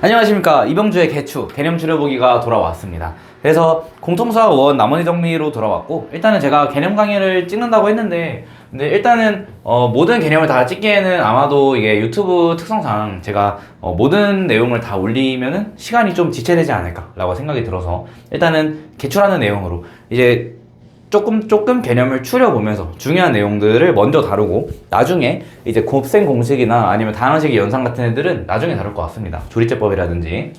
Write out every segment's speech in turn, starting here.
안녕하십니까. 이병주의 개추 개념 줄여보기가 돌아왔습니다. 그래서 공통수학 원 나머지 정리로 돌아왔고, 일단은 제가 개념 강의를 찍는다고 했는데, 근데 일단은 모든 개념을 다 찍기에는 아마도 이게 유튜브 특성상 제가 모든 내용을 다 올리면은 시간이 좀 지체되지 않을까라고 생각이 들어서, 일단은 개추라는 내용으로 이제 조금 개념을 추려보면서 중요한 내용들을 먼저 다루고, 나중에 이제 곱셈 공식이나 아니면 다항식의 연산 같은 애들은 나중에 다룰 것 같습니다. 조리제법이라든지.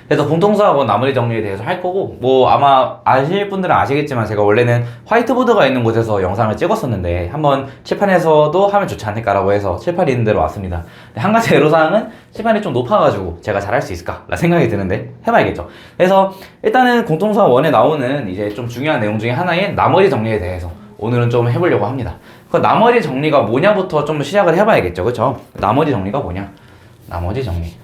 그래서 공통수학원 나머지 정리에 대해서 할 거고, 뭐 아마 아실 분들은 아시겠지만 제가 원래는 화이트보드가 있는 곳에서 영상을 찍었었는데 한번 칠판에서도 하면 좋지 않을까라고 해서 칠판이 있는 데로 왔습니다. 한 가지 애로사항은 칠판이 좀 높아가지고 제가 잘할 수 있을까 라는 생각이 드는데 해봐야겠죠. 그래서 일단은 공통수학원에 나오는 이제 좀 중요한 내용 중에 하나인 나머지 정리에 대해서 오늘은 좀 해보려고 합니다. 그 나머지 정리가 뭐냐부터 좀 시작을 해봐야겠죠. 그쵸? 나머지 정리가 뭐냐? 나머지 정리.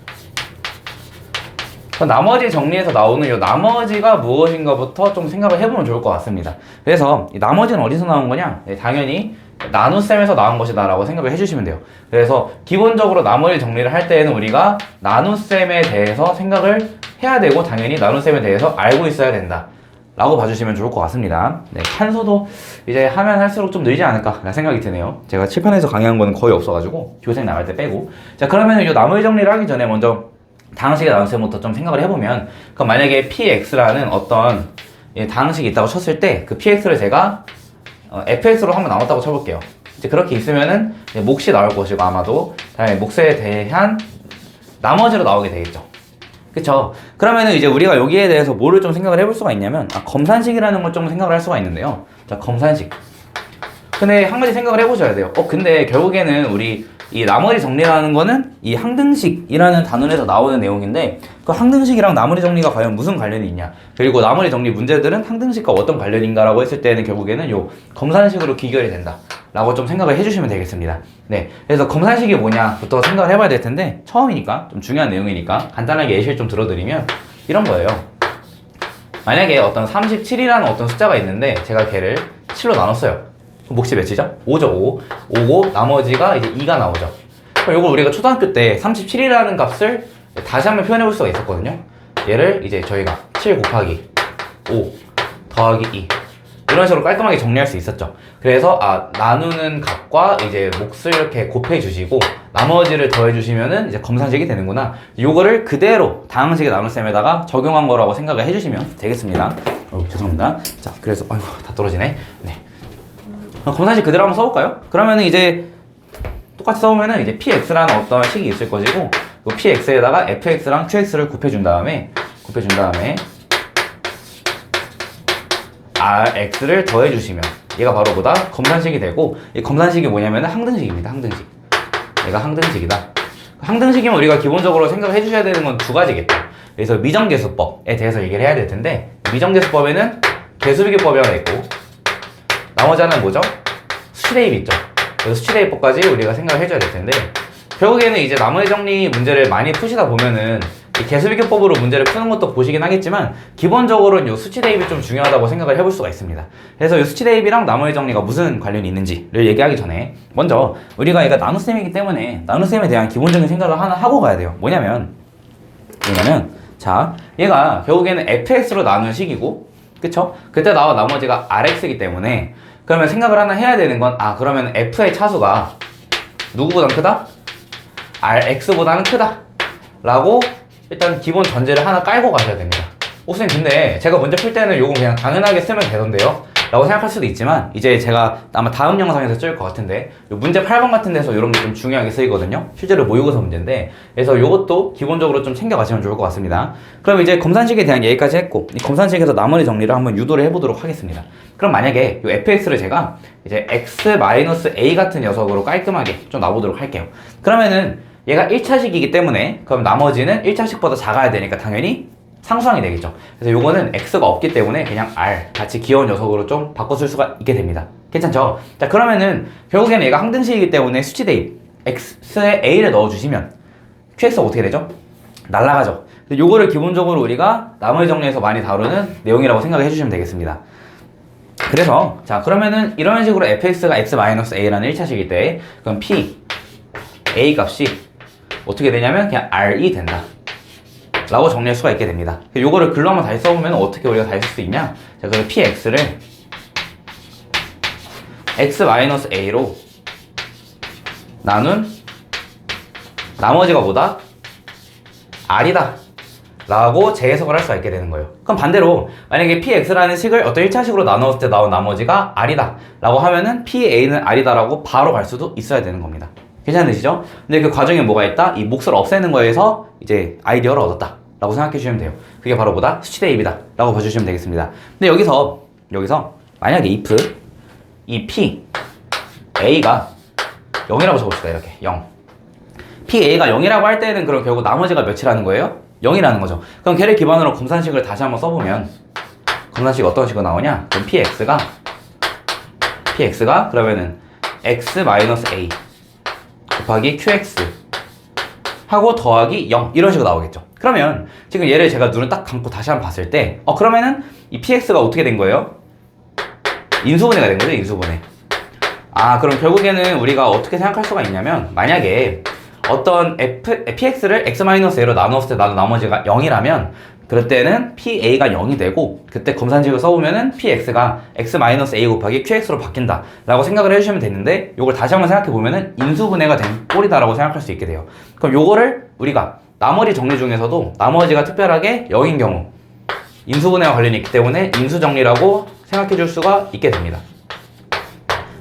나머지 정리에서 나오는 이 나머지가 무엇인가부터 좀 생각을 해보면 좋을 것 같습니다. 그래서 이 나머지는 어디서 나온 거냐? 네, 당연히 나눗셈에서 나온 것이다 라고 생각을 해주시면 돼요. 그래서 기본적으로 나머지 정리를 할 때에는 우리가 나눗셈에 대해서 생각을 해야 되고, 당연히 나눗셈에 대해서 알고 있어야 된다 라고 봐주시면 좋을 것 같습니다. 네, 판소도 이제 하면 할수록 좀 늘지 않을까 라는 생각이 드네요. 제가 칠판에서 강의한 거는 거의 없어가지고 교생 나갈 때 빼고. 자, 그러면 이 나머지 정리를 하기 전에 먼저 다항식의 나눗셈부터 좀 생각을 해보면, 그럼 만약에 px라는 어떤 다항식이 있다고 쳤을 때 그 px를 제가 fx로 한번 나눴다고 쳐볼게요. 이제 그렇게 있으면은 몫이 나올 것이고, 아마도 다음에 몫에 대한 나머지로 나오게 되겠죠. 그쵸? 그러면은 이제 우리가 여기에 대해서 뭐를 좀 생각을 해볼 수가 있냐면, 검산식이라는 걸 좀 생각을 할 수가 있는데요. 자, 검산식. 근데 한 가지 생각을 해보셔야 돼요. 근데 결국에는 우리 이 나머지 정리라는 거는 이 항등식이라는 단원에서 나오는 내용인데, 그 항등식이랑 나머지 정리가 과연 무슨 관련이 있냐, 그리고 나머지 정리 문제들은 항등식과 어떤 관련인가 라고 했을 때는 결국에는 요 검산식으로 귀결이 된다 라고 좀 생각을 해주시면 되겠습니다. 네, 그래서 검산식이 뭐냐부터 생각을 해봐야 될 텐데, 처음이니까 좀 중요한 내용이니까 간단하게 예시를 좀 들어드리면 이런 거예요. 만약에 어떤 37이라는 어떤 숫자가 있는데 제가 걔를 7로 나눴어요. 몫이 몇이죠? 5죠, 5. 5고 나머지가 이제 2가 나오죠. 그럼 이걸 우리가 초등학교 때 37이라는 값을 다시 한번 표현해 볼 수가 있었거든요. 얘를 이제 저희가 7 곱하기 5 더하기 2 이런 식으로 깔끔하게 정리할 수 있었죠. 그래서 나누는 값과 이제 몫을 이렇게 곱해 주시고 나머지를 더해 주시면은 이제 검산식이 되는구나. 요거를 그대로 다항식의 나눗셈에다가 적용한 거라고 생각을 해 주시면 되겠습니다. 죄송합니다. 자, 그래서 아이고 다 떨어지네. 네. 검산식 그대로 한번 써볼까요? 그러면은 이제 똑같이 써보면은 이제 px라는 어떤 식이 있을 것이고, 그 px에다가 fx랑 qx를 곱해준 다음에 rx를 더해주시면 얘가 바로 보다 검산식이 되고, 이 검산식이 뭐냐면은 항등식입니다. 항등식. 얘가 항등식이다. 항등식이면 우리가 기본적으로 생각을 해주셔야 되는 건 두 가지겠죠. 그래서 미정계수법에 대해서 얘기를 해야 될 텐데, 미정계수법에는 계수비교법이 하나 있고, 나머지 하나는 뭐죠? 수치대입 있죠. 그래서 수치대입법까지 우리가 생각을 해줘야 될 텐데, 결국에는 이제 나머지 정리 문제를 많이 푸시다 보면은 이 계수비교법으로 문제를 푸는 것도 보시긴 하겠지만, 기본적으로는 이 수치대입이 좀 중요하다고 생각을 해볼 수가 있습니다. 그래서 이 수치대입이랑 나머지 정리가 무슨 관련이 있는지를 얘기하기 전에 먼저 우리가 얘가 나눗셈이기 때문에 나눗셈에 대한 기본적인 생각을 하나 하고 가야 돼요. 뭐냐면 자, 얘가 결국에는 fx로 나눈 식이고, 그쵸? 그때 나온 나머지가 rx이기 때문에, 그러면 생각을 하나 해야 되는 건, 그러면 f의 차수가 누구보다는 크다? rx보다는 크다 라고 일단 기본 전제를 하나 깔고 가셔야 됩니다. 선생님, 근데 제가 문제 풀 때는 요건 그냥 당연하게 쓰면 되던데요? 라고 생각할 수도 있지만, 이제 제가 아마 다음 영상에서 찍을 것 같은데, 요 문제 8번 같은 데서 이런 게 좀 중요하게 쓰이거든요. 실제로 모의고사 문제인데, 그래서 요것도 기본적으로 좀 챙겨가시면 좋을 것 같습니다. 그럼 이제 검산식에 대한 얘기까지 했고, 이 검산식에서 나머지 정리를 한번 유도를 해보도록 하겠습니다. 그럼 만약에 요 fx를 제가 이제 x-a 같은 녀석으로 깔끔하게 좀 놔보도록 할게요. 그러면은 얘가 1차식이기 때문에, 그럼 나머지는 1차식보다 작아야 되니까 당연히 상수항이 되겠죠. 그래서 요거는 x가 없기 때문에 그냥 r 같이 귀여운 녀석으로 좀 바꿔 쓸 수가 있게 됩니다. 괜찮죠? 자, 그러면은 결국에는 얘가 항등식이기 때문에 수치대입 x에 a를 넣어주시면 qx가 어떻게 되죠? 날아가죠. 요거를 기본적으로 우리가 나머지 정리에서 많이 다루는 내용이라고 생각을 해주시면 되겠습니다. 그래서 자, 그러면은 이런 식으로 fx가 x-a라는 1차식일 때, 그럼 p a 값이 어떻게 되냐면 그냥 r이 된다. 라고 정리할 수가 있게 됩니다. 요거를 글로 한번 다시 써보면 어떻게 우리가 다시 쓸 수 있냐? 자, 그래서 px를 x-a로 나눈 나머지가 뭐다? r이다 라고 재해석을 할 수가 있게 되는 거예요. 그럼 반대로 만약에 px라는 식을 어떤 1차식으로 나누었을 때 나온 나머지가 r이다 라고 하면은 pa는 r이다 라고 바로 갈 수도 있어야 되는 겁니다. 괜찮으시죠? 근데 그 과정에 뭐가 있다? 이 몫을 없애는 거에서 이제 아이디어를 얻었다 라고 생각해 주시면 돼요. 그게 바로 뭐다? 수치 대입이다 라고 봐주시면 되겠습니다. 근데 여기서 만약에 if 이 p a가 0이라고 적읍시다. 이렇게 0 pa가 0이라고 할 때는 그럼 결국 나머지가 몇이라는 거예요? 0이라는 거죠. 그럼 걔를 기반으로 검산식을 다시 한번 써보면 검산식 어떤 식으로 나오냐? 그럼 px가 그러면은 x-a 곱하기 qx 하고 더하기 0 이런 식으로 나오겠죠. 그러면 지금 얘를 제가 눈을 딱 감고 다시 한번 봤을 때 그러면은 이 px가 어떻게 된 거예요? 인수분해가 된 거죠. 인수분해. 그럼 결국에는 우리가 어떻게 생각할 수가 있냐면 만약에 어떤 px를 x-a로 나누었을 때 나머지가 0이라면 그럴 때는 pa가 0이 되고 그때 검산식을 써보면은 px가 x-a 곱하기 qx로 바뀐다 라고 생각을 해주시면 되는데 요걸 다시 한번 생각해보면은 인수분해가 된 꼴이다 라고 생각할 수 있게 돼요. 그럼 요거를 우리가 나머지 정리 중에서도 나머지가 특별하게 0인 경우 인수분해와 관련이 있기 때문에 인수정리라고 생각해 줄 수가 있게 됩니다.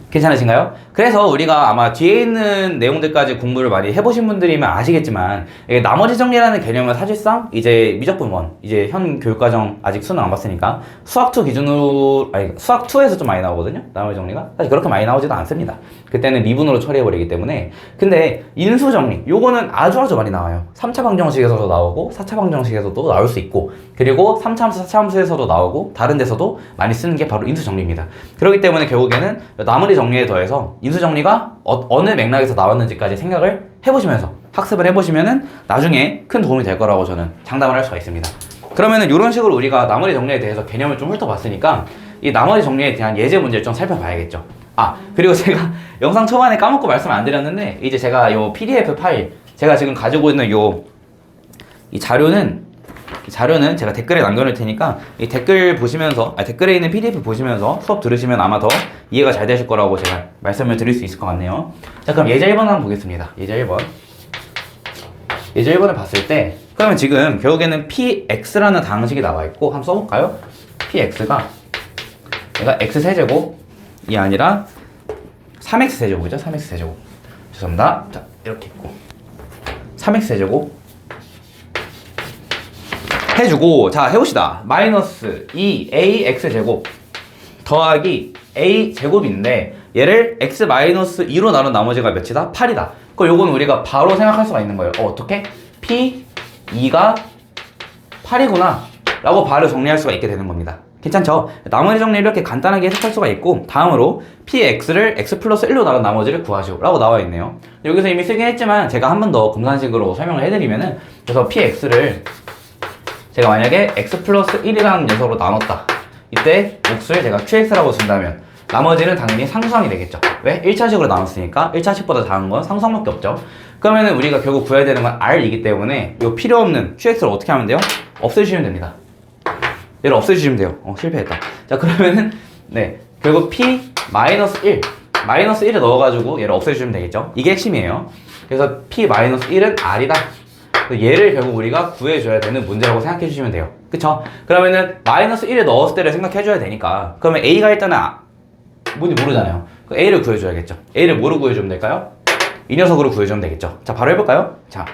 괜찮으신가요? 그래서 우리가 아마 뒤에 있는 내용들까지 공부를 많이 해보신 분들이면 아시겠지만 나머지 정리라는 개념은 사실상 이제 미적분 1 이제 현 교육과정 아직 수능 안 봤으니까 수학2 기준으로 수학2에서 좀 많이 나오거든요. 나머지 정리가 사실 그렇게 많이 나오지도 않습니다. 그때는 미분으로 처리해버리기 때문에. 근데 인수정리 요거는 아주 많이 나와요. 3차 방정식에서도 나오고 4차 방정식에서도 나올 수 있고 그리고 3차 함수 4차 함수에서도 나오고 다른 데서도 많이 쓰는 게 바로 인수정리입니다. 그렇기 때문에 결국에는 나머지 정리에 더해서 인수정리가 어느 맥락에서 나왔는지까지 생각을 해보시면서 학습을 해보시면은 나중에 큰 도움이 될 거라고 저는 장담을 할 수가 있습니다. 그러면은 이런 식으로 우리가 나머지 정리에 대해서 개념을 좀 훑어봤으니까 이 나머지 정리에 대한 예제 문제를 좀 살펴봐야겠죠. 그리고 제가 영상 초반에 까먹고 말씀 안 드렸는데 이제 제가 요 PDF 파일 제가 지금 가지고 있는 이 자료는 제가 댓글에 남겨놓을 테니까 이 댓글 보시면서 댓글에 있는 PDF 보시면서 수업 들으시면 아마 더 이해가 잘 되실 거라고 제가 말씀을 드릴 수 있을 것 같네요. 자, 그럼 예제 1번 한번 보겠습니다. 예제 1번을 봤을 때 그러면 지금 결국에는 px라는 방식이 나와 있고 한번 써볼까요? px가 얘가 x세제곱이 아니라 3x세제곱이죠. 3x세제곱 죄송합니다. 자, 이렇게 있고 3x세제곱 해주고 자 해봅시다. 마이너스 2ax제곱 더하기 a제곱인데 얘를 x-2로 나눈 나머지가 몇이다? 8이다. 그럼 요건 우리가 바로 생각할 수가 있는 거예요. 어떻게? p2가 8이구나 라고 바로 정리할 수가 있게 되는 겁니다. 괜찮죠? 나머지 정리를 이렇게 간단하게 해석할 수가 있고 다음으로 px를 x 플러스 1로 나눈 나머지를 구하시오 라고 나와 있네요. 여기서 이미 쓰긴 했지만 제가 한 번 더 검산식으로 설명을 해드리면은 그래서 px를 제가 만약에 x 플러스 1이라는 녀석으로 나눴다. 이때 몫을 제가 qx라고 준다면 나머지는 당연히 상수항이 되겠죠. 왜? 1차식으로 나눴으니까 1차식보다 작은 건 상수항밖에 없죠. 그러면은 우리가 결국 구해야 되는 건 r이기 때문에 이 필요 없는 qx를 어떻게 하면 돼요? 없애주시면 됩니다. 얘를 없애주시면 돼요. 실패했다. 자, 그러면은 결국 p 마이너스 1을 넣어가지고 얘를 없애주시면 되겠죠. 이게 핵심이에요. 그래서 p 마이너스 1은 r이다. 얘를 결국 우리가 구해줘야 되는 문제라고 생각해 주시면 돼요. 그쵸? 그러면은 마이너스 1을 넣었을 때를 생각해 줘야 되니까 그러면 a가 일단은 뭔지 모르잖아요. 그 a를 구해줘야겠죠. a를 뭐로 구해주면 될까요? 이 녀석으로 구해주면 되겠죠. 자, 바로 해볼까요? 자,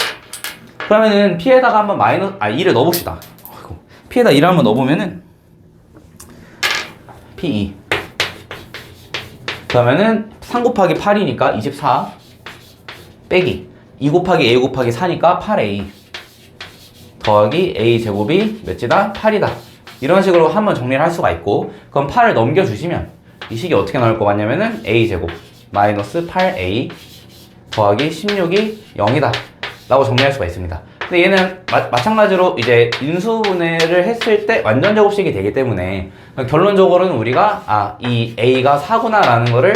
그러면은 p에다가 한번 2를 넣어봅시다. p에다 2를 한번 넣어보면은 p2 그러면은 3 곱하기 8이니까 24 빼기 2 곱하기 a 곱하기 4니까 8a 더하기 a 제곱이 몇이다? 8이다. 이런 식으로 한번 정리를 할 수가 있고 그럼 8을 넘겨주시면 이 식이 어떻게 나올 것 같냐면은 a 제곱 마이너스 8a 더하기 16이 0이다 라고 정리할 수가 있습니다. 근데 얘는 마찬가지로 이제 인수분해를 했을 때 완전 제곱식이 되기 때문에 결론적으로는 우리가 이 a가 4구나 라는 거를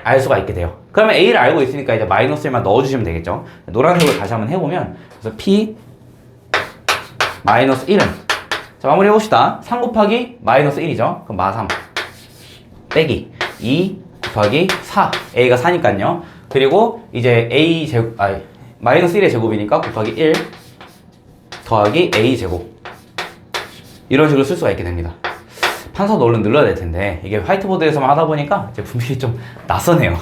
알 수가 있게 돼요. 그러면 a를 알고 있으니까 이제 마이너스 1만 넣어주시면 되겠죠. 노란색으로 다시 한번 해보면 그래서 p 마이너스 1은 자 마무리 해봅시다. 3 곱하기 마이너스 1이죠. 그럼 마3 빼기 2 곱하기 4 a가 4니까요. 그리고 이제 a 제곱 마이너스 1의 제곱이니까 곱하기 1 더하기 a 제곱 이런 식으로 쓸 수가 있게 됩니다. 판서도 얼른 눌러야 될 텐데 이게 화이트보드에서만 하다 보니까 이제 분명히 좀 낯서네요.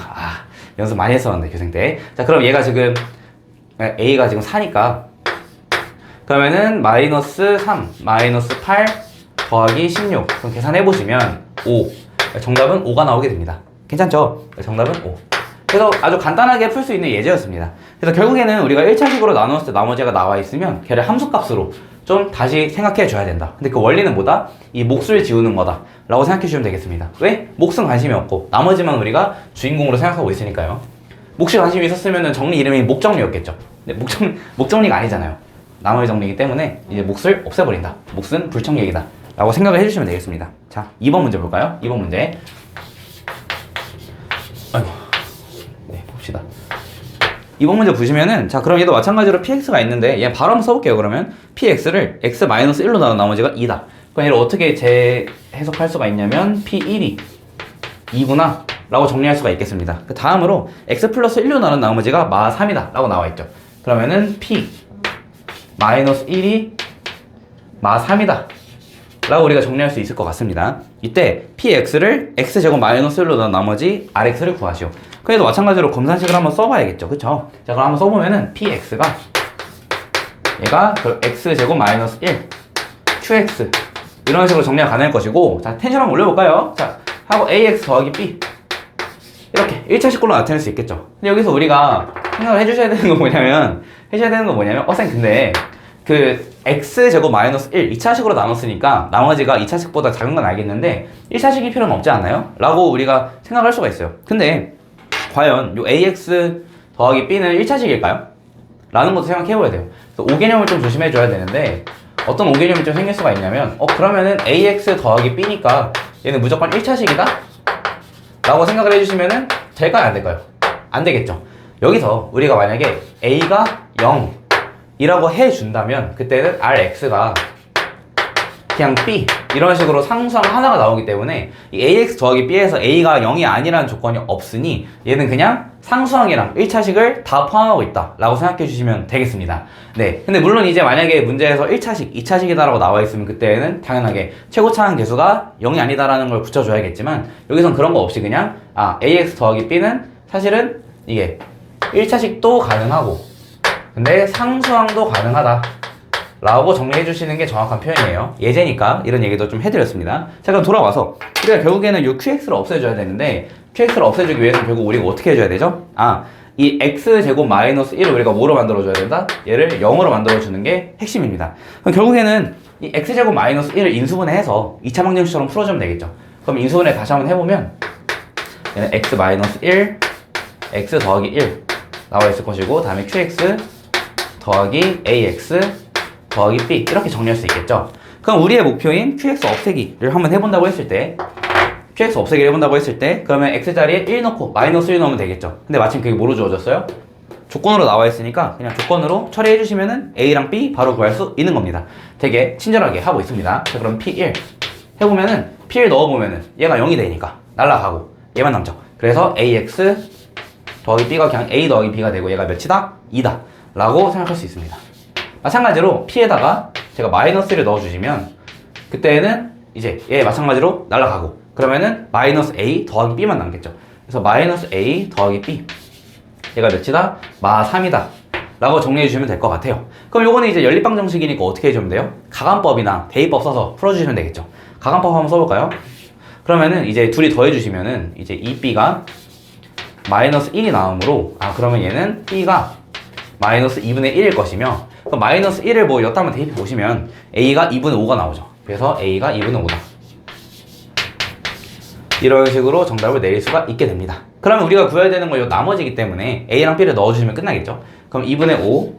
연습 많이 했었는데 교생 때. 자 그럼 얘가 지금 a가 지금 4니까 그러면은 마이너스 3 마이너스 8 더하기 16 그럼 계산해 보시면 5 정답은 5가 나오게 됩니다. 괜찮죠? 정답은 5. 그래서 아주 간단하게 풀 수 있는 예제였습니다. 그래서 결국에는 우리가 1차식으로 나눴을 때 나머지가 나와 있으면 걔를 함수값으로 좀 다시 생각해 줘야 된다. 근데 그 원리는 뭐다? 이 몫을 지우는 거다 라고 생각해 주시면 되겠습니다. 왜? 몫은 관심이 없고 나머지만 우리가 주인공으로 생각하고 있으니까요. 몫이 관심이 있었으면 정리 이름이 목정리였겠죠. 근데 목정리가 아니잖아요. 나머지 정리이기 때문에 이제 몫을 없애버린다. 몫은 불청객이다 라고 생각을 해주시면 되겠습니다. 자 2번 문제 볼까요? 2번 문제 봅시다. 이번 문제 보시면은 자 그럼 얘도 마찬가지로 px가 있는데 얘 바로 한번 써볼게요. 그러면 px를 x-1로 나눈 나머지가 2다. 그럼 얘를 어떻게 재해석할 수가 있냐면 p1이 2구나 라고 정리할 수가 있겠습니다. 그 다음으로 x 플러스 1로 나눈 나머지가 마3이다 라고 나와있죠. 그러면은 p 마이너스 1이 마3이다 라고 우리가 정리할 수 있을 것 같습니다. 이때 px를 x제곱 마이너스 1로 나눈 나머지 rx를 구하시오. 그래도 마찬가지로 검산식을 한번 써봐야겠죠. 그쵸? 자 그럼 한번 써보면은 px가 얘가 x제곱 마이너스 1 qx 이런 식으로 정리가 가능할 것이고 자 텐션 한번 올려볼까요? 자 하고 ax 더하기 b 이렇게 1차식꼴로 나타낼 수 있겠죠. 근데 여기서 우리가 생각을 해주셔야 되는 건 뭐냐면 쌤 근데 그 x제곱 마이너스 1 2차식으로 나눴으니까 나머지가 2차식보다 작은 건 알겠는데 1차식일 필요는 없지 않나요? 라고 우리가 생각할 수가 있어요. 근데 과연 요 ax 더하기 b는 1차식일까요? 라는 것도 생각해봐야 돼요. 그래서 5개념을 좀 조심해줘야 되는데 어떤 5개념이 좀 생길 수가 있냐면 그러면은 ax 더하기 b니까 얘는 무조건 1차식이다? 라고 생각을 해주시면은 될까요? 안 될까요? 안 되겠죠. 여기서 우리가 만약에 a가 0 이라고 해준다면 그때는 rx가 그냥 b 이런 식으로 상수항 하나가 나오기 때문에 이 ax 더하기 b에서 a가 0이 아니라는 조건이 없으니 얘는 그냥 상수항이랑 1차식을 다 포함하고 있다 라고 생각해 주시면 되겠습니다. 네, 근데 물론 이제 만약에 문제에서 1차식, 2차식이다 라고 나와 있으면 그때는 당연하게 최고차항 계수가 0이 아니다라는 걸 붙여줘야겠지만 여기선 그런 거 없이 그냥 ax 더하기 b는 사실은 이게 1차식도 가능하고 근데 상수항도 가능하다 라고 정리해 주시는 게 정확한 표현이에요. 예제니까 이런 얘기도 좀 해드렸습니다. 자 그럼 돌아와서 우리가 결국에는 이 qx를 없애줘야 되는데 qx를 없애주기 위해서는 결국 우리가 어떻게 해줘야 되죠? 이 x제곱 마이너스 1을 우리가 뭐로 만들어줘야 된다? 얘를 0으로 만들어주는 게 핵심입니다. 그럼 결국에는 이 x제곱 마이너스 1을 인수분해해서 2차 방정식처럼 풀어주면 되겠죠. 그럼 인수분해 다시 한번 해보면 얘는 x 마이너스 1 x 더하기 1 나와 있을 것이고 다음에 qx 더하기 ax 더하기 b 이렇게 정리할 수 있겠죠. 그럼 우리의 목표인 qx 없애기를 한번 해본다고 했을 때 qx 없애기를 해본다고 했을 때 그러면 x자리에 1 넣고 마이너스 1 넣으면 되겠죠. 근데 마침 그게 뭐로 주어졌어요? 조건으로 나와 있으니까 그냥 조건으로 처리해 주시면은 a랑 b 바로 구할 수 있는 겁니다. 되게 친절하게 하고 있습니다. 자 그럼 p1 해보면은 p1 넣어보면은 얘가 0이 되니까 날라가고 얘만 남죠. 그래서 ax 더하기 b가 그냥 a 더하기 b가 되고 얘가 몇이다? 2다 라고 생각할 수 있습니다. 마찬가지로 p에다가 제가 마이너스를 넣어주시면 그때는 이제 얘 마찬가지로 날아가고 그러면은 마이너스 a 더하기 b만 남겠죠. 그래서 마이너스 a 더하기 b 얘가 몇이다? 마3이다 라고 정리해 주시면 될 것 같아요. 그럼 요거는 이제 연립방 정식이니까 어떻게 해주면 돼요? 가간법이나 대입법 써서 풀어주시면 되겠죠. 가간법 한번 써볼까요? 그러면은 이제 둘이 더해주시면은 이제 2b가 마이너스 1이 나오므로 그러면 얘는 b가 마이너스 2분의 1일 것이며 그럼 마이너스 1을 뭐 여따 한번 대입해 보시면 a가 2분의 5가 나오죠. 그래서 a가 2분의 5다 이런 식으로 정답을 내릴 수가 있게 됩니다. 그러면 우리가 구해야 되는 건 요 나머지이기 때문에 a랑 b를 넣어주시면 끝나겠죠. 그럼 2분의 5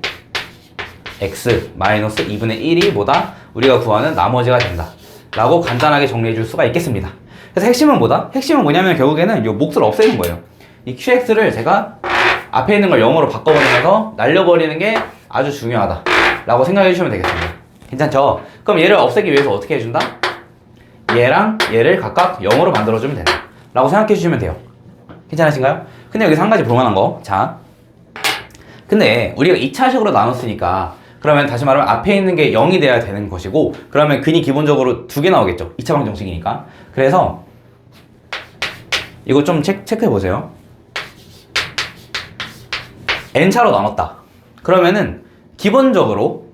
x 마이너스 2분의 1이 뭐다? 우리가 구하는 나머지가 된다 라고 간단하게 정리해 줄 수가 있겠습니다. 그래서 핵심은 뭐다? 핵심은 뭐냐면 결국에는 요 몫을 없애는 거예요. 이 qx를 제가 앞에 있는 걸 0으로 바꿔버리면서 날려버리는 게 아주 중요하다 라고 생각해 주시면 되겠습니다. 괜찮죠? 그럼 얘를 없애기 위해서 어떻게 해준다? 얘랑 얘를 각각 0으로 만들어주면 된다 라고 생각해 주시면 돼요. 괜찮으신가요? 근데 여기서 한 가지 볼만한 거, 자, 근데 우리가 2차식으로 나눴으니까 그러면 다시 말하면 앞에 있는 게 0이 돼야 되는 것이고, 그러면 근이 기본적으로 2개 나오겠죠. 2차 방정식이니까. 그래서 이거 좀 체크해 보세요. n차로 나눴다. 그러면은 기본적으로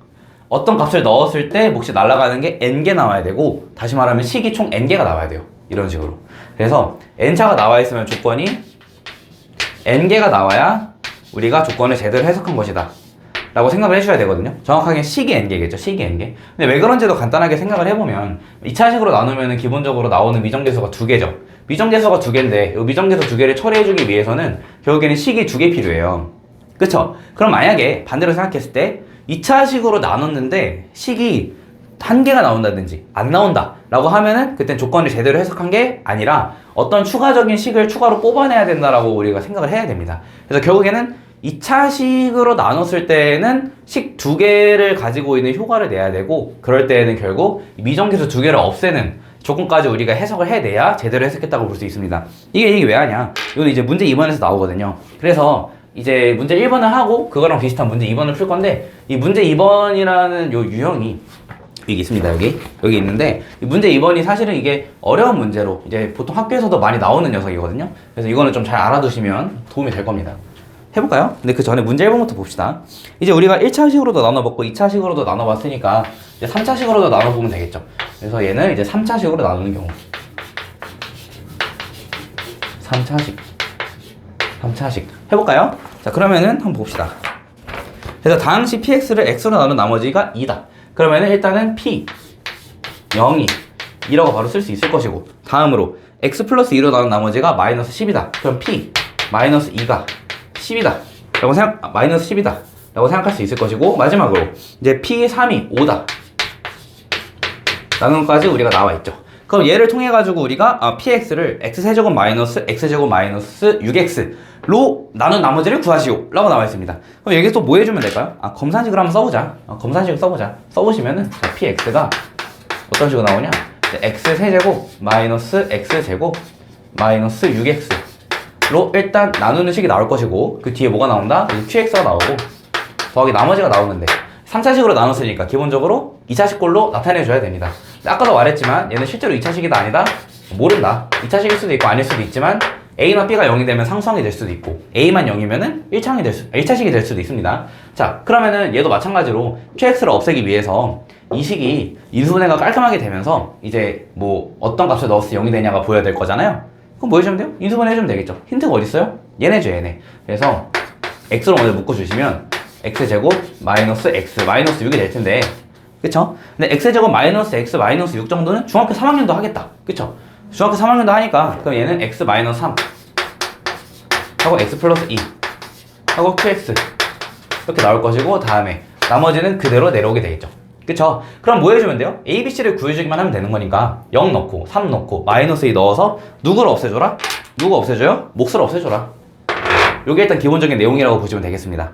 어떤 값을 넣었을 때 몫이 날아가는 게 n개 나와야 되고, 다시 말하면 식이 총 n개가 나와야 돼요. 이런 식으로. 그래서 n차가 나와 있으면 조건이 n개가 나와야 우리가 조건을 제대로 해석한 것이다 라고 생각을 해주셔야 되거든요. 정확하게 식이 n개겠죠. 식이 n개. 근데 왜 그런지도 간단하게 생각을 해보면 2차식으로 나누면 기본적으로 나오는 미정계수가 2개죠. 미정계수가 2개인데 이 미정계수 2개를 처리해주기 위해서는 결국에는 식이 2개 필요해요. 그쵸? 그럼 만약에 반대로 생각했을 때 2차식으로 나눴는데 식이 1개가 나온다든지 안 나온다 라고 하면은 그땐 조건을 제대로 해석한 게 아니라 어떤 추가적인 식을 추가로 뽑아내야 된다라고 우리가 생각을 해야 됩니다. 그래서 결국에는 2차식으로 나눴을 때는 식 2개를 가지고 있는 효과를 내야 되고, 그럴 때에는 결국 미정계수 2개를 없애는 조건까지 우리가 해석을 해내야 제대로 해석했다고 볼 수 있습니다. 이게 왜 하냐? 이건 이제 문제 2번에서 나오거든요. 그래서 이제 문제 1번을 하고 그거랑 비슷한 문제 2번을 풀 건데, 이 문제 2번이라는 요 유형이 여기 있습니다. 여기 있는데, 이 문제 2번이 사실은 이게 어려운 문제로 이제 보통 학교에서도 많이 나오는 녀석이거든요. 그래서 이거는 좀 잘 알아두시면 도움이 될 겁니다. 해볼까요? 근데 그 전에 문제 1번부터 봅시다. 이제 우리가 1차식으로도 나눠봤고 2차식으로도 나눠봤으니까 이제 3차식으로도 나눠보면 되겠죠. 그래서 얘는 이제 3차식으로 나누는 경우, 3차식 해볼까요? 자, 그러면은 한번 봅시다. 그래서 다항식 px를 x로 나눈 나머지가 2다. 그러면은 일단은 p 0이 2라고 바로 쓸 수 있을 것이고, 다음으로 x 플러스 2로 나눈 나머지가 마이너스 10이다. 그럼 p 마이너스 2가 10이다 라고 마이너스 10이다 라고 생각할 수 있을 것이고, 마지막으로 이제 p3이 5다 라는 것까지 우리가 나와 있죠. 그럼 얘를 통해 가지고 우리가 px를 x세제곱 마이너스 x제곱 마이너스 6x로 나눈 나머지를 구하시오 라고 나와 있습니다. 그럼 여기서 또 뭐 해주면 될까요? 검산식을 한번 써보자. 검산식을 써보자. 써보시면은 px가 어떤 식으로 나오냐, x세제곱 마이너스 x제곱 마이너스 6x로 일단 나누는 식이 나올 것이고, 그 뒤에 뭐가 나온다? qx가 나오고 더하기 나머지가 나오는데, 3차식으로 나눴으니까 기본적으로 2차식꼴로 나타내줘야 됩니다. 아까도 말했지만 얘는 실제로 2차식이다 아니다? 모른다. 2차식일 수도 있고 아닐 수도 있지만 A나 B가 0이 되면 상수항이 될 수도 있고, A만 0이면은 1차식이 될 수도 있습니다. 자, 그러면은 얘도 마찬가지로 QX를 없애기 위해서 이 식이 인수분해가 깔끔하게 되면서 이제 뭐 어떤 값을 넣었을 때 0이 되냐가 보여야 될 거잖아요. 그럼 뭐 해주면 돼요? 인수분해 해주면 되겠죠. 힌트가 어딨어요? 얘네죠, 얘네. 그래서 X로 먼저 묶어주시면 x제곱 마이너스 x 마이너스 6이 될 텐데, 그쵸? 근데 x제곱 마이너스 x 마이너스 6 정도는 중학교 3학년도 하겠다. 그쵸? 중학교 3학년도 하니까 그럼 얘는 x 마이너스 3 하고 x 플러스 2 하고 qx 이렇게 나올 것이고, 다음에 나머지는 그대로 내려오게 되겠죠. 그쵸? 그럼 뭐 해주면 돼요? a, b, c를 구해주기만 하면 되는 거니까 0 넣고 3 넣고 마이너스 2 넣어서 누구를 없애줘라? 누구 없애줘요? 몫을 없애줘라. 요게 일단 기본적인 내용이라고 보시면 되겠습니다.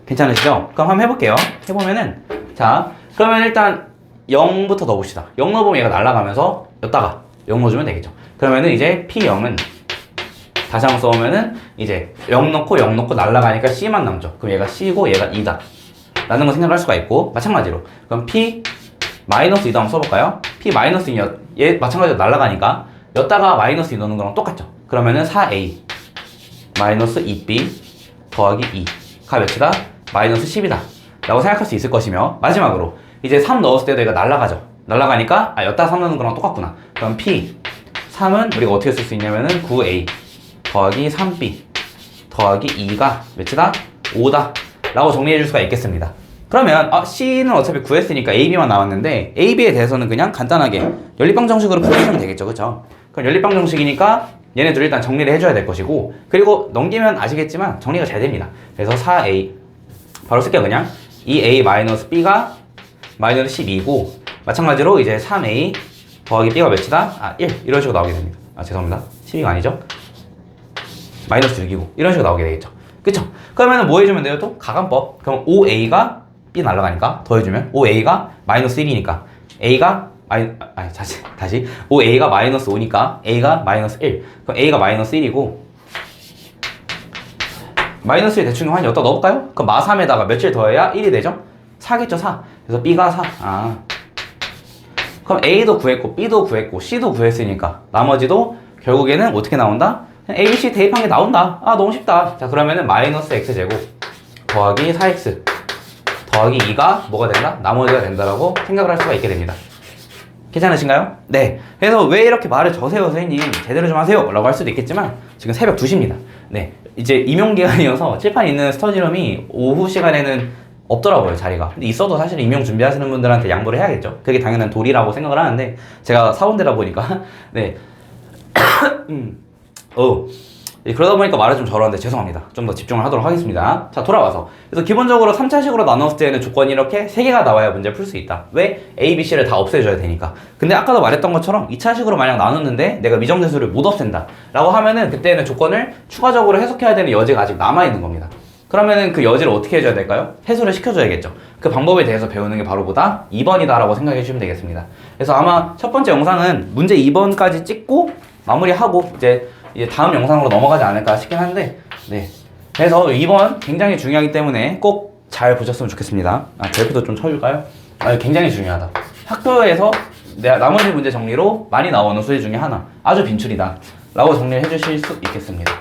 괜찮으시죠? 그럼 한번 해볼게요. 해보면은, 자, 그러면 일단 0부터 넣어봅시다. 0 넣어보면 얘가 날아가면서 여기다가 0 넣어주면 되겠죠. 그러면은 이제 P0은 다시 한번 써보면은 이제 0 넣고 0 넣고 날아가니까 C만 남죠. 그럼 얘가 C고 얘가 2다 라는 거 생각할 수가 있고, 마찬가지로 그럼 P 마이너스 2도 한번 써볼까요? P 마이너스 2, 얘 마찬가지로 날아가니까 여기다가 마이너스 2 넣는 거랑 똑같죠. 그러면은 4A 마이너스 2B 더하기 2가 몇이다? 마이너스 10이다 라고 생각할 수 있을 것이며, 마지막으로 이제 3 넣었을 때도 얘가 날아가죠. 날아가니까 여기다 3 넣는 거랑 똑같구나. 그럼 P 3은 우리가 어떻게 쓸 수 있냐면은 9A 더하기 3B 더하기 2가 몇이다? 5다 라고 정리해 줄 수가 있겠습니다. 그러면 C는 어차피 구했으니까 AB만 나왔는데, AB에 대해서는 그냥 간단하게 연립방정식으로 풀어주시면 되겠죠. 그쵸? 그럼 연립방정식이니까 얘네들 일단 정리를 해줘야 될 것이고, 그리고 넘기면 아시겠지만 정리가 잘 됩니다. 그래서 4A 바로 쓸게요. 그냥 2A-B가 마이너스 12고, 마찬가지로 이제 3A 더하기 B가 몇이다? 1 이런 식으로 나오게 됩니다. 죄송합니다. 12가 아니죠? 마이너스 6이고 이런 식으로 나오게 되겠죠. 그쵸? 그러면 뭐 해주면 돼요? 또 가간법. 그럼 5A가 B 날라가니까 더해주면 5A가 마이너스 1이니까 A가 다시 5A가 마이너스 5니까 A가 마이너스 1. 그럼 A가 마이너스 1이고 마이너스 1 대충 한 여기다 넣어볼까요? 그럼 마3에다가 며칠 더해야 1이 되죠? 4겠죠 4. 그래서 B가 4. 그럼 A도 구했고 B도 구했고 C도 구했으니까 나머지도 결국에는 어떻게 나온다? A, B, C 대입한 게 나온다. 너무 쉽다. 자, 그러면은 마이너스 X제곱 더하기 4X 더하기 2가 뭐가 된다? 나머지가 된다라고 생각을 할 수가 있게 됩니다. 괜찮으신가요? 네. 그래서 왜 이렇게 말을 저세요, 선생님? 제대로 좀 하세요. 라고 할 수도 있겠지만 지금 새벽 2시입니다. 네. 이제 임용기간이어서 칠판 있는 스터디룸이 오후 시간에는 없더라고요, 자리가. 근데 있어도 사실 임용 준비하시는 분들한테 양보를 해야겠죠. 그게 당연한 도리라고 생각을 하는데 제가 사원대다 보니까 네. 그러다 보니까 말을 좀 저러는데 죄송합니다. 좀 더 집중을 하도록 하겠습니다. 자, 돌아와서. 그래서 기본적으로 3차식으로 나눴을 때는 조건이 이렇게 3개가 나와야 문제를 풀 수 있다. 왜? A, B, C를 다 없애줘야 되니까. 근데 아까도 말했던 것처럼 2차식으로 만약 나눴는데 내가 미정대수를 못 없앤다 라고 하면은 그때는 조건을 추가적으로 해석해야 되는 여지가 아직 남아있는 겁니다. 그러면은 그 여지를 어떻게 해줘야 될까요? 해소를 시켜줘야겠죠. 그 방법에 대해서 배우는 게 바로 보다 2번이다 라고 생각해 주시면 되겠습니다. 그래서 아마 첫 번째 영상은 문제 2번까지 찍고 마무리하고 이제 다음 영상으로 넘어가지 않을까 싶긴 한데, 네. 그래서 2번 굉장히 중요하기 때문에 꼭 잘 보셨으면 좋겠습니다. 벨크도 좀 쳐줄까요? 굉장히 중요하다. 학교에서 나머지 문제 정리로 많이 나오는 수제 중에 하나. 아주 빈출이다. 라고 정리를 해주실 수 있겠습니다.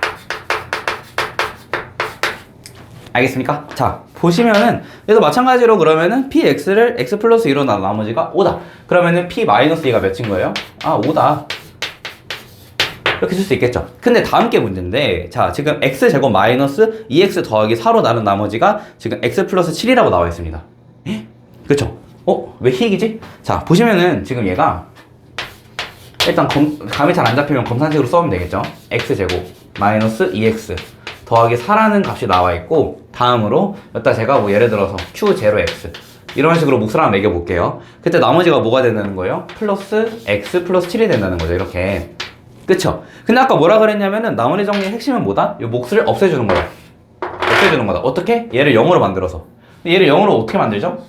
알겠습니까? 자, 보시면은, 그래서 마찬가지로 그러면은 px를 x 플러스 2로 나머지가 5다. 그러면은 p 마이너스 2가 몇인 거예요? 5다. 이렇게 쓸 수 있겠죠. 근데 다음 게 문제인데, 자, 지금 x제곱 마이너스 2x 더하기 4로 나눈 나머지가 지금 x 플러스 7이라고 나와 있습니다. 그쵸? 왜 희익이지? 자, 보시면은 지금 얘가 일단 감이 잘 안 잡히면 검산식으로 써면 되겠죠. x제곱 마이너스 2x 더하기 4라는 값이 나와 있고, 다음으로 여기다 제가 뭐 예를 들어서 q0x 이런 식으로 몫을 하나 매겨볼게요. 그때 나머지가 뭐가 된다는 거예요? 플러스 x 플러스 7이 된다는 거죠. 이렇게. 그쵸? 근데 아까 뭐라 그랬냐면은 나머지 정리의 핵심은 뭐다? 이 몫을 없애주는 거다. 없애주는 거다. 어떻게? 얘를 0으로 만들어서. 얘를 0으로 어떻게 만들죠?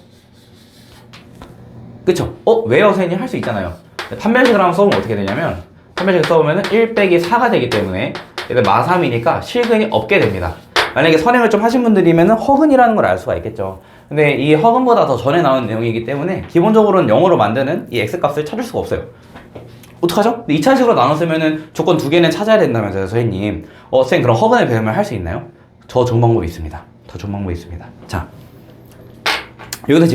그쵸? 왜요, 선생님? 할 수 있잖아요. 판별식을 한번 써보면 어떻게 되냐면, 판별식을 써보면은 1 빼기 4가 되기 때문에 얘는 마3이니까 실근이 없게 됩니다. 만약에 선행을 좀 하신 분들이면은 허근이라는 걸 알 수가 있겠죠. 근데 이 허근보다 더 전에 나온 내용이기 때문에 기본적으로는 0으로 만드는 이 x값을 찾을 수가 없어요. 어떡하죠? 2차식으로 나눴으면은 조건 2개는 찾아야 된다면서요, 선생님. 선생님, 그럼 허근을 배우면 할 수 있나요? 더 좋은 방법이 있습니다. 더 좋은 방법이 있습니다. 자, 여기서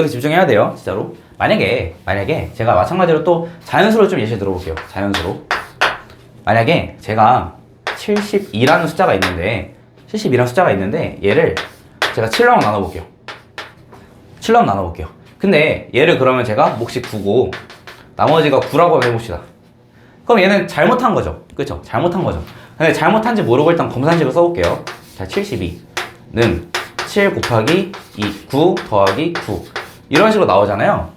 집중해야 돼요, 진짜로. 만약에 제가 마찬가지로 또 자연수로 좀 예시 들어볼게요. 자연수로. 만약에 제가 72라는 숫자가 있는데 얘를 제가 7로 나눠볼게요. 7로 나눠볼게요. 근데 얘를 그러면 제가 몫이 9고 나머지가 9라고 해봅시다. 그럼 얘는 잘못한 거죠. 그쵸? 잘못한 거죠. 근데 잘못한지 모르고 일단 검산식을 써볼게요. 자, 72는 7 곱하기 9 더하기 9 이런 식으로 나오잖아요.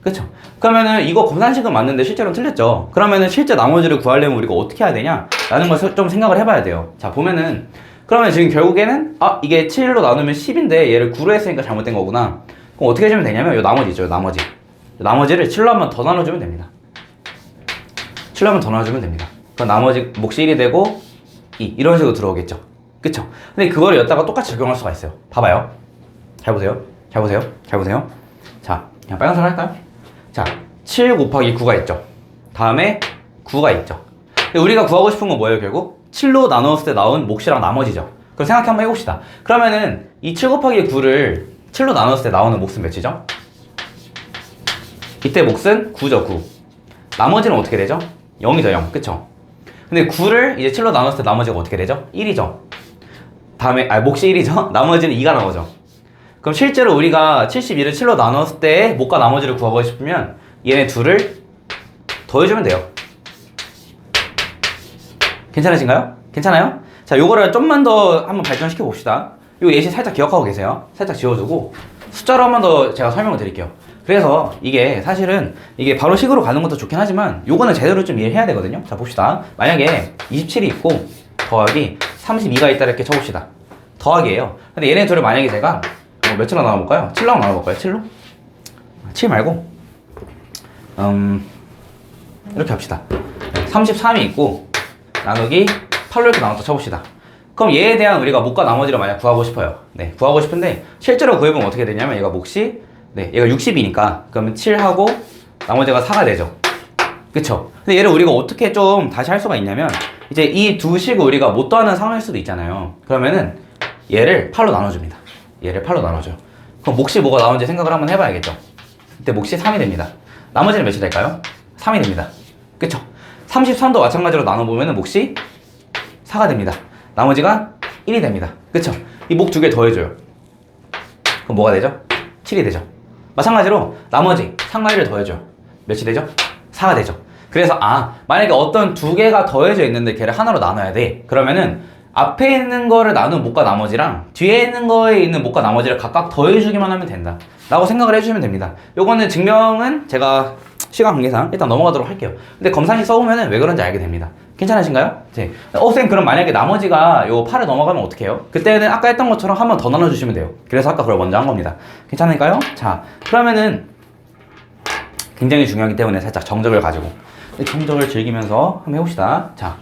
그쵸? 그러면은 이거 검산식은 맞는데 실제로는 틀렸죠. 그러면은 실제 나머지를 구하려면 우리가 어떻게 해야 되냐? 라는 걸 좀 생각을 해봐야 돼요. 자, 보면은 그러면 지금 결국에는 이게 7로 나누면 10인데 얘를 9로 했으니까 잘못된 거구나. 그럼 어떻게 해주면 되냐면 요 나머지 있죠. 나머지를 7로 한 번 더 나눠주면 됩니다. 7로 한 번 더 나눠주면 됩니다. 그럼 나머지 몫이 1이 되고 2 이런 식으로 들어오겠죠. 그쵸? 근데 그거를 여기다가 똑같이 적용할 수가 있어요. 봐봐요. 잘 보세요. 자, 그냥 빨간색 할까요? 자, 7 곱하기 9가 있죠. 다음에 9가 있죠. 근데 우리가 구하고 싶은 건 뭐예요, 결국? 7로 나눴을 때 나온 몫이랑 나머지죠. 그럼 생각 한번 해봅시다. 그러면은 이 7 곱하기 9를 7로 나눴을 때 나오는 몫은 몇이죠? 이때 몫은 9죠, 9. 나머지는 어떻게 되죠? 0이죠, 0. 그쵸? 근데 9를 이제 7로 나눴을 때 나머지가 어떻게 되죠? 1이죠. 다음에, 몫이 1이죠? 나머지는 2가 나오죠. 그럼 실제로 우리가 72를 7로 나눴을 때 몫과 나머지를 구하고 싶으면 얘네 둘을 더해주면 돼요. 괜찮으신가요? 괜찮아요? 자, 요거를 좀만 더 한번 발전시켜 봅시다. 요 예시 살짝 기억하고 계세요. 살짝 지워두고 숫자로 한 번 더 제가 설명을 드릴게요. 그래서 이게 사실은 이게 바로 식으로 가는 것도 좋긴 하지만 요거는 제대로 좀 이해해야 되거든요. 자, 봅시다. 만약에 27이 있고 더하기 32가 있다 이렇게 쳐봅시다. 더하기예요. 근데 얘네 둘을 만약에 제가 몇으로 나눠볼까요? 7로 나눠볼까요? 7로? 7 말고 이렇게 합시다. 33이 있고 나누기 8로 이렇게 나눠서 쳐봅시다. 그럼 얘에 대한 우리가 몫과 나머지를 만약 구하고 싶어요. 네, 구하고 싶은데 실제로 구해보면 어떻게 되냐면 얘가 몫이 얘가 60이니까 그러면 7하고 나머지가 4가 되죠. 그쵸? 근데 얘를 우리가 어떻게 좀 다시 할 수가 있냐면 이제 이 두 식을 우리가 못 더하는 상황일 수도 있잖아요. 그러면은 얘를 8로 나눠줍니다. 얘를 8로 나눠줘요. 그럼 몫이 뭐가 나오는지 생각을 한번 해봐야겠죠. 이때 몫이 3이 됩니다. 나머지는 몇이 될까요? 3이 됩니다. 그쵸? 33도 마찬가지로 나눠보면 몫이 4가 됩니다. 나머지가 1이 됩니다. 그쵸? 이 몫 두 개 더해줘요. 그럼 뭐가 되죠? 7이 되죠. 마찬가지로 나머지 상과 1을 더해줘요. 몇이 되죠? 4가 되죠. 그래서 만약에 어떤 두 개가 더해져 있는데 걔를 하나로 나눠야 돼. 그러면은 앞에 있는 거를 나눈 몫과 나머지랑 뒤에 있는 거에 있는 몫과 나머지를 각각 더해주기만 하면 된다 라고 생각을 해주시면 됩니다. 요거는 증명은 제가 시간 관계상 일단 넘어가도록 할게요. 근데 검사식 써보면 왜 그런지 알게 됩니다. 괜찮으신가요? 네. 쌤 그럼 만약에 나머지가 요 8을 넘어가면 어떻게 해요? 그때는 아까 했던 것처럼 한 번 더 나눠주시면 돼요. 그래서 아까 그걸 먼저 한 겁니다. 괜찮을까요? 자, 그러면은 굉장히 중요하기 때문에 살짝 정적을 가지고 정적을 즐기면서 한번 해봅시다. 자,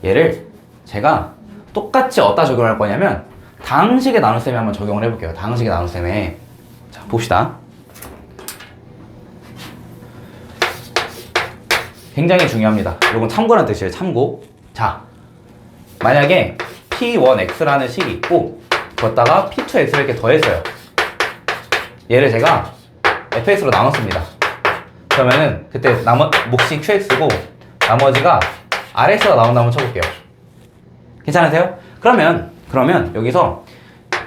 얘를 제가 똑같이 어디다 적용할 거냐면 다항식의 나눗셈에 한번 적용을 해볼게요. 다항식의 나눗셈에 자 봅시다. 굉장히 중요합니다. 이건 참고라는 뜻이에요. 참고. 자, 만약에 P1X라는 식이 있고 거기다가 P2X를 이렇게 더했어요. 얘를 제가 fx로 나눴습니다. 그러면은 그때 몫이 qx고 나머지가 rx가 나온다고 한번 쳐볼게요. 괜찮으세요? 그러면 여기서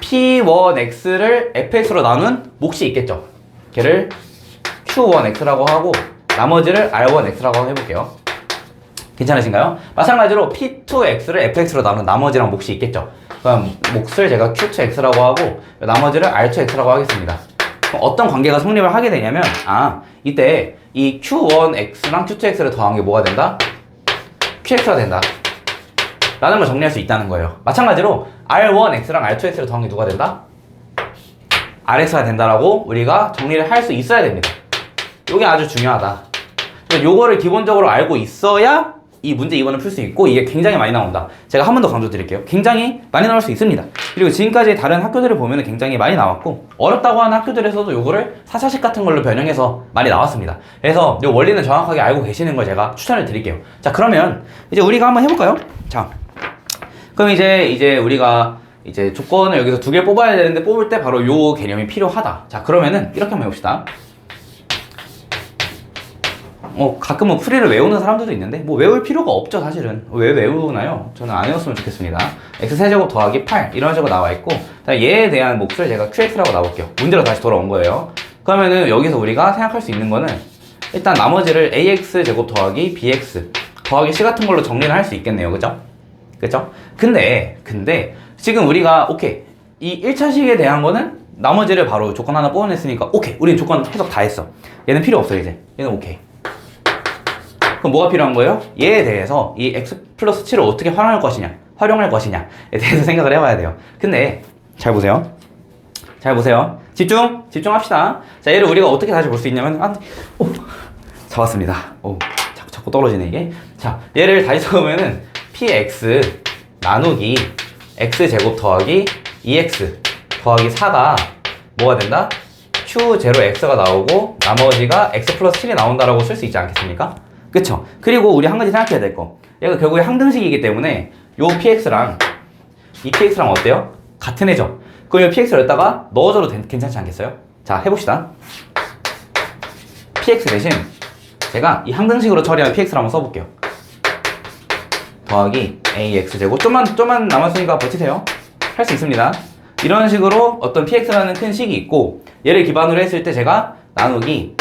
p1x를 fx로 나눈 몫이 있겠죠. 걔를 q1x라고 하고 나머지를 r1x라고 해볼게요. 괜찮으신가요? 마찬가지로 p2x를 fx로 나눈 나머지랑 몫이 있겠죠. 그럼 몫을 제가 q2x라고 하고 나머지를 r2x라고 하겠습니다. 그럼 어떤 관계가 성립을 하게 되냐면 이때 이 q1x랑 q2x를 더한 게 뭐가 된다? qx가 된다 라는 걸 정리할 수 있다는 거예요. 마찬가지로 r1x랑 r2x를 더한 게 누가 된다? rx가 된다라고 우리가 정리를 할 수 있어야 됩니다. 이게 아주 중요하다. 요거를 기본적으로 알고 있어야 이 문제 2번을 풀 수 있고 이게 굉장히 많이 나온다. 제가 한 번 더 강조드릴게요. 굉장히 많이 나올 수 있습니다. 그리고 지금까지 다른 학교들을 보면 굉장히 많이 나왔고 어렵다고 하는 학교들에서도 요거를 4차식 같은 걸로 변형해서 많이 나왔습니다. 그래서 요 원리는 정확하게 알고 계시는 걸 제가 추천을 드릴게요. 자, 그러면 이제 우리가 한번 해볼까요? 자, 그럼 이제 우리가 이제 조건을 여기서 두 개 뽑아야 되는데 뽑을 때 바로 요 개념이 필요하다. 자, 그러면은 이렇게 한번 해봅시다. 가끔은 풀이를 외우는 사람들도 있는데 뭐 외울 필요가 없죠. 사실은 왜 외우나요? 저는 안 외웠으면 좋겠습니다. x세제곱 더하기 8 이런 식으로 나와 있고 얘에 대한 몫을 제가 qx라고 나올게요. 문제로 다시 돌아온 거예요. 그러면은 여기서 우리가 생각할 수 있는 거는 일단 나머지를 ax제곱 더하기 bx 더하기 c 같은 걸로 정리를 할 수 있겠네요. 그죠? 근데 지금 우리가 오케이 이 1차식에 대한 거는 나머지를 바로 조건 하나 뽑아냈으니까 오케이 우린 조건 해석 다 했어. 얘는 필요 없어. 이제 얘는 오케이. 그럼 뭐가 필요한 거예요? 얘에 대해서 이 x 플러스 7을 어떻게 활용할 것이냐에 대해서 생각을 해봐야 돼요. 근데 잘 보세요. 집중합시다. 자, 얘를 우리가 어떻게 다시 볼 수 있냐면 잡았습니다. 자꾸 떨어지네 이게. 자, 얘를 다시 적으면은 px 나누기 x제곱 더하기 2x 더하기 4가 뭐가 된다? q0x가 나오고 나머지가 x 플러스 7이 나온다라고 쓸 수 있지 않겠습니까? 그쵸? 그리고 우리 한 가지 생각해야 될 거. 얘가 결국에 항등식이기 때문에 요 px랑 이 px랑 어때요? 같은 애죠? 그럼 이 px를 여기다가 넣어줘도 괜찮지 않겠어요? 자, 해봅시다. px 대신 제가 이 항등식으로 처리한 px를 한번 써볼게요. 더하기 ax제곱 좀만 남았으니까 버티세요. 할 수 있습니다. 이런 식으로 어떤 px라는 큰 식이 있고 얘를 기반으로 했을 때 제가 나누기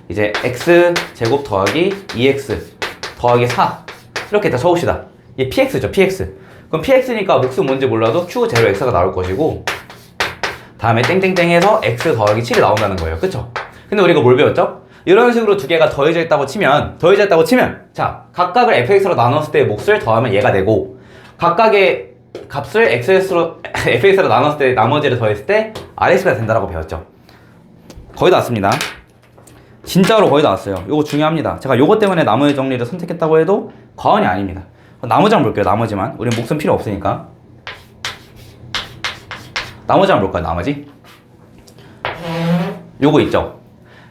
이제 x제곱 더하기 2x 더하기 4 이렇게 다 적읍시다. 이게 px죠, px. 그럼 px니까 몫은 뭔지 몰라도 q0x가 나올 것이고 다음에 땡땡땡 해서 x 더하기 7이 나온다는 거예요. 그쵸? 근데 우리가 뭘 배웠죠? 이런 식으로 두 개가 더해져 있다고 치면 자, 각각을 fx로 나눴을 때 몫을 더하면 얘가 되고 각각의 값을 fx로 나눴을 때 나머지를 더했을 때 rx가 된다라고 배웠죠. 거의 다 왔습니다. 진짜로 거의 다 왔어요. 요거 중요합니다. 제가 요거 때문에 나머지 정리를 선택했다고 해도 과언이 아닙니다. 나머지만 볼게요. 나머지만. 우린 목숨 필요 없으니까. 나머지만 볼까요? 나머지. 요거 있죠.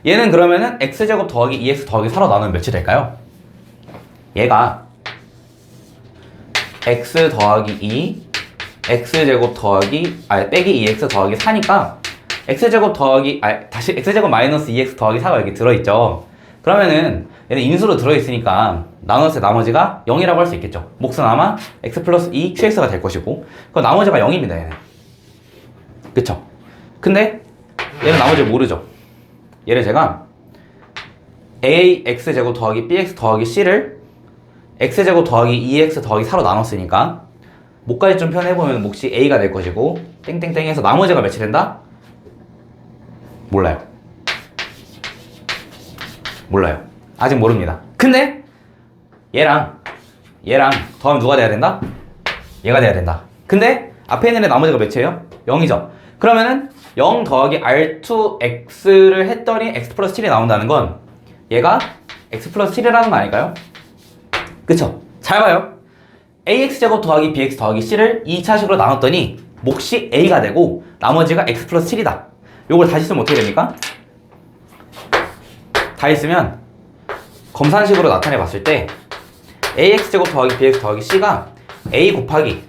얘는 그러면은 x제곱 더하기 2x 더하기 4로 나누면 몇이 될까요? 얘가 x 더하기 2 x제곱 더하기 빼기 2x 더하기 4니까 x제곱 더하기 다시 x제곱 마이너스 2x 더하기 4가 여기 들어있죠. 그러면은 얘는 인수로 들어있으니까 나눴을 때 나머지가 0이라고 할 수 있겠죠. 몫은 아마 x 플러스 2 qx가 될 것이고 그 나머지가 0입니다. 얘는. 그쵸? 근데 얘는 나머지를 모르죠. 얘를 제가 ax제곱 더하기 bx 더하기 c를 x제곱 더하기 2x 더하기 4로 나눴으니까 몫까지 좀 표현해보면 몫이 a가 될 것이고 땡땡땡 해서 나머지가 몇이 된다? 몰라요. 아직 모릅니다. 근데 얘랑 더하면 누가 돼야 된다? 얘가 돼야 된다. 근데 앞에 있는 애 나머지가 몇이에요? 0이죠. 그러면은 0 더하기 R2X를 했더니 X 플러스 7이 나온다는 건 얘가 X 플러스 7이라는 거 아닐까요? 그쵸? 잘 봐요. AX제곱 더하기 BX 더하기 C를 2차식으로 나눴더니 몫이 A가 되고 나머지가 X 플러스 7이다. 요걸 다시 쓰면 어떻게 됩니까? 다 있으면 검산식으로 나타내 봤을 때 AX제곱 더하기 BX 더하기 C가 A 곱하기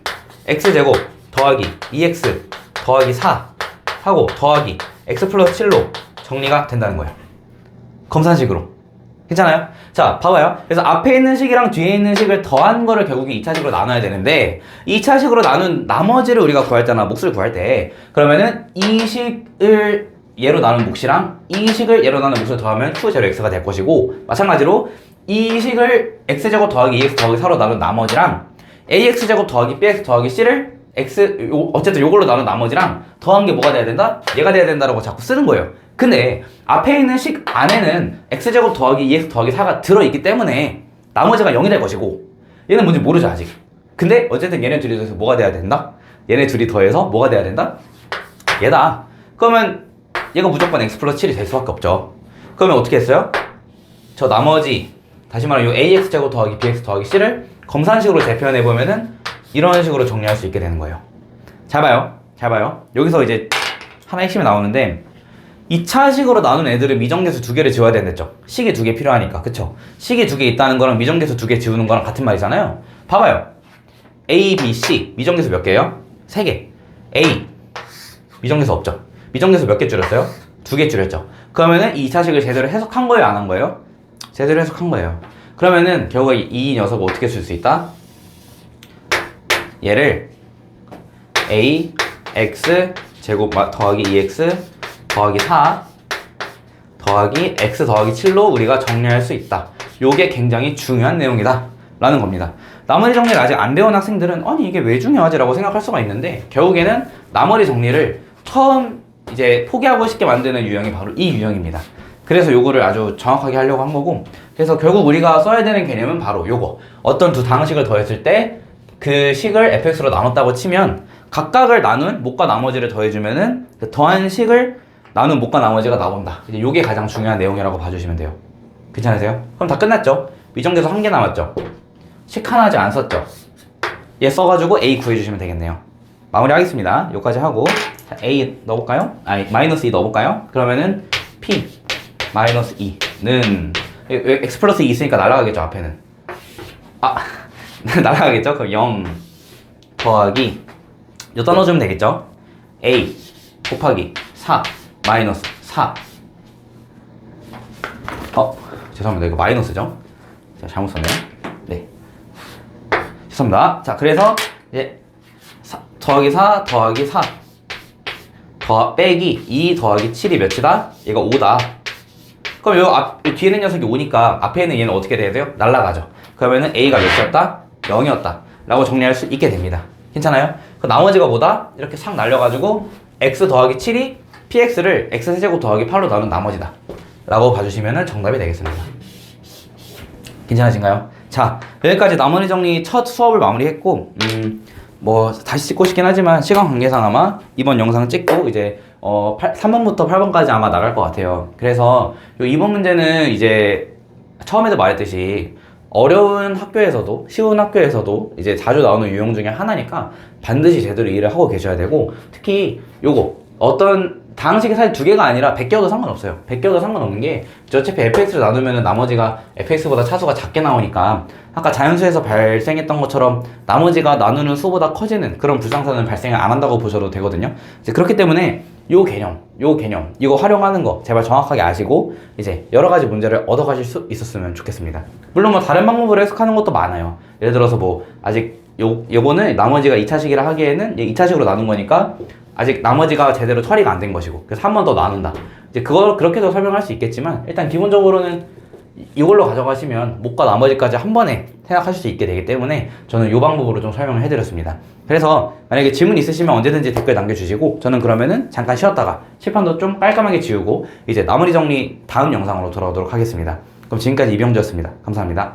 X제곱 더하기 2X 더하기 4 하고 더하기 X 플러스 7로 정리가 된다는 거예요. 검산식으로. 괜찮아요? 자, 봐봐요. 그래서 앞에 있는 식이랑 뒤에 있는 식을 더한 거를 결국에 2차식으로 나눠야 되는데 2차식으로 나눈 나머지를 우리가 구했잖아. 몫을 구할 때. 그러면은 이 식을 얘로 나눈 몫이랑 이 식을 얘로 나눈 몫을 더하면 Q0X가 될 것이고 마찬가지로 이 식을 X제곱 더하기 2X 더하기 4로 나눈 나머지랑 AX제곱 더하기 BX 더하기 C를 어쨌든 요걸로 나눈 나머지랑 더한 게 뭐가 돼야 된다? 얘가 돼야 된다라고 자꾸 쓰는 거예요. 근데 앞에 있는 식 안에는 x제곱 더하기 2x 더하기 4가 들어있기 때문에 나머지가 0이 될 것이고 얘는 뭔지 모르죠 아직. 근데 어쨌든 얘네 둘이 더해서 뭐가 돼야 된다? 얘네 둘이 더해서 뭐가 돼야 된다? 얘다. 그러면 얘가 무조건 x 플러스 7이 될 수밖에 없죠. 그러면 어떻게 했어요? 저 나머지 다시 말하면 요 ax제곱 더하기 bx 더하기 c를 검산식으로 재표현해보면은 이런 식으로 정리할 수 있게 되는 거예요. 잘 봐요. 여기서 이제 하나 핵심이 나오는데 2차식으로 나눈 애들은 미정계수 2개를 지워야 된댔죠. 식이 2개 필요하니까. 그쵸? 식이 2개 있다는 거랑 미정계수 2개 지우는 거랑 같은 말이잖아요. 봐봐요. A, B, C 미정계수 몇 개예요? 3개. A 미정계수 없죠. 미정계수 몇 개 줄였어요? 2개 줄였죠. 그러면은 2차식을 제대로 해석한 거예요? 안 한 거예요? 제대로 해석한 거예요. 그러면은 결국에 이 녀석을 어떻게 쓸 수 있다? 얘를 A, X 제곱 더하기 2X 더하기 4 더하기 X 더하기 7로 우리가 정리할 수 있다. 요게 굉장히 중요한 내용이다 라는 겁니다. 나머지 정리를 아직 안 배운 학생들은 아니 이게 왜 중요하지? 라고 생각할 수가 있는데 결국에는 나머지 정리를 처음 이제 포기하고 싶게 만드는 유형이 바로 이 유형입니다. 그래서 요거를 아주 정확하게 하려고 한 거고 그래서 결국 우리가 써야 되는 개념은 바로 요거. 어떤 두 당식을 더했을 때 그 식을 fx로 나눴다고 치면 각각을 나눈 몫과 나머지를 더해주면은 그 더한 식을 나눈 몫과 나머지가 나온다. 이제 요게 가장 중요한 내용이라고 봐주시면 돼요. 괜찮으세요? 그럼 다 끝났죠? 미정계수 1개 남았죠? 식 하나 아직 안 썼죠? 얘 써가지고 A 구해주시면 되겠네요. 마무리하겠습니다. 요까지 하고 자, A 넣어볼까요? 마이너스 2 넣어볼까요? 그러면은 P 마이너스 2는 X 플러스 2 있으니까 날아가겠죠 앞에는. 날아가겠죠? 그럼 0 더하기 여기다 넣어주면 되겠죠? A 곱하기 4 마이너스 4 죄송합니다. 이거 마이너스죠? 제가 잘못 썼네요. 네 죄송합니다. 자 그래서 이제 더하기 4 더하기 4 빼기 2 더하기 7이 몇이다? 얘가 5다. 그럼 요 뒤에 있는 녀석이 5니까 앞에 있는 얘는 어떻게 돼야 돼요? 날아가죠. 그러면은 A가 몇이었다? 0이었다 라고 정리할 수 있게 됩니다. 괜찮아요? 그 나머지가 뭐다? 이렇게 싹 날려가지고 x 더하기 7이 px를 x세제곱 더하기 8로 나눈 나머지다 라고 봐주시면 정답이 되겠습니다. 괜찮으신가요? 자 여기까지 나머지 정리 첫 수업을 마무리했고 뭐 다시 찍고 싶긴 하지만 시간 관계상 아마 이번 영상 찍고 이제 3번부터 8번까지 아마 나갈 것 같아요. 그래서 요 이번 문제는 이제 처음에도 말했듯이 어려운 학교에서도 쉬운 학교에서도 이제 자주 나오는 유형 중에 하나니까 반드시 제대로 이해를 하고 계셔야 되고, 특히 요거 어떤 다항식이 사실 두 개가 아니라 100개여도 상관없어요. 100개여도 상관없는 게 어차피 fx를 나누면 나머지가 fx보다 차수가 작게 나오니까 아까 자연수에서 발생했던 것처럼 나머지가 나누는 수보다 커지는 그런 불상사는 발생을 안 한다고 보셔도 되거든요. 이제 그렇기 때문에 요 개념 이거 활용하는 거 제발 정확하게 아시고 이제 여러 가지 문제를 얻어가실 수 있었으면 좋겠습니다. 물론 뭐 다른 방법으로 해석하는 것도 많아요. 예를 들어서 뭐 아직 요거는 나머지가 2차식이라 하기에는 2차식으로 나눈 거니까 아직 나머지가 제대로 처리가 안 된 것이고 그래서 한 번 더 나눈다. 이제 그걸 그렇게도 설명할 수 있겠지만 일단 기본적으로는 이걸로 가져가시면 목과 나머지까지 한 번에 생각하실 수 있게 되기 때문에 저는 이 방법으로 좀 설명을 해드렸습니다. 그래서 만약에 질문 있으시면 언제든지 댓글 남겨주시고 저는 그러면은 잠깐 쉬었다가 칠판도 좀 깔끔하게 지우고 이제 나머지 정리 다음 영상으로 돌아오도록 하겠습니다. 그럼 지금까지 이병주였습니다. 감사합니다.